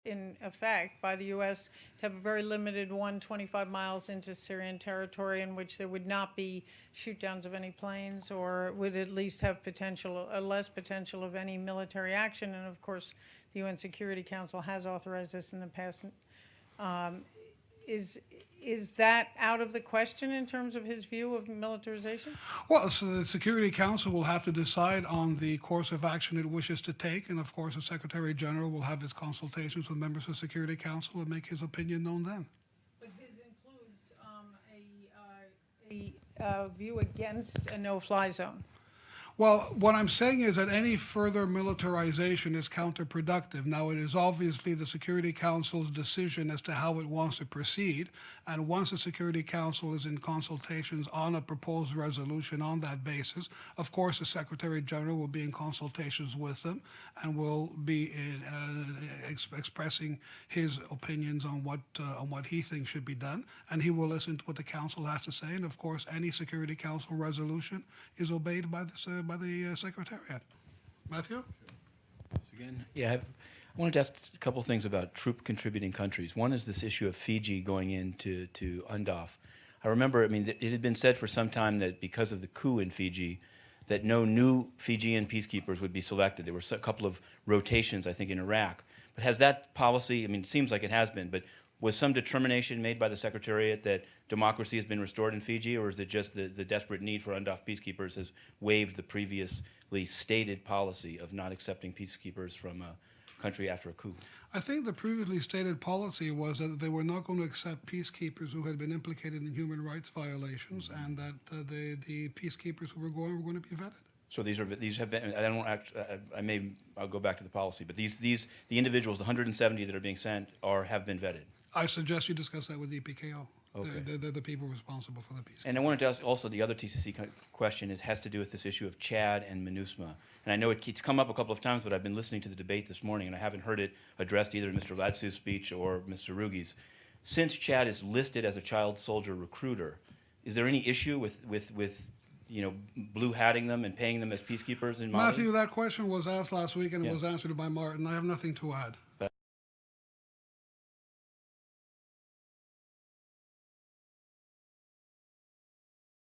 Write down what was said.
in effect by the U.S. to have a very limited 25 miles into Syrian territory in which there would not be shoot-downs of any planes, or would at least have less potential of any military action. And of course, the UN Security Council has authorized this in the past. Is that out of the question in terms of his view of militarization? Well, so the Security Council will have to decide on the course of action it wishes to take, and of course the Secretary General will have his consultations with members of the Security Council and make his opinion known then. But his includes a view against a no-fly zone. Well, what I'm saying is that any further militarization is counterproductive. Now, it is obviously the Security Council's decision as to how it wants to proceed. And once the Security Council is in consultations on a proposed resolution on that basis, of course, the Secretary General will be in consultations with them and will be expressing his opinions on what he thinks should be done. And he will listen to what the Council has to say. And of course, any Security Council resolution is obeyed by the Secretariat. Matthew? Once again, yeah, I wanted to ask a couple things about troop contributing countries. One is this issue of Fiji going into UNDOF. I remember, it had been said for some time that because of the coup in Fiji, that no new Fijian peacekeepers would be selected. There were a couple of rotations, I think, in Iraq. But has that policy, it seems like it has been, but was some determination made by the Secretariat that democracy has been restored in Fiji, or is it just the desperate need for UNDOF peacekeepers has waived the previously stated policy of not accepting peacekeepers from a country after a coup? I think the previously stated policy was that they were not going to accept peacekeepers who had been implicated in human rights violations, and that the peacekeepers who were going to be vetted. So these have been. I'll go back to the policy, but the individuals, the 170 that are being sent, have been vetted. I suggest you discuss that with EPKO. Okay. They're the people responsible for the peace. And I wanted to ask also the other TCC question has to do with this issue of Chad and MINUSMA. And I know it's come up a couple of times, but I've been listening to the debate this morning, and I haven't heard it addressed either in Mr. Ladsu's speech or Mr. Rugi's. Since Chad is listed as a child soldier recruiter, is there any issue with blue hatting them and paying them as peacekeepers in Mali? Matthew, that question was asked last week and it was answered by Martin. I have nothing to add.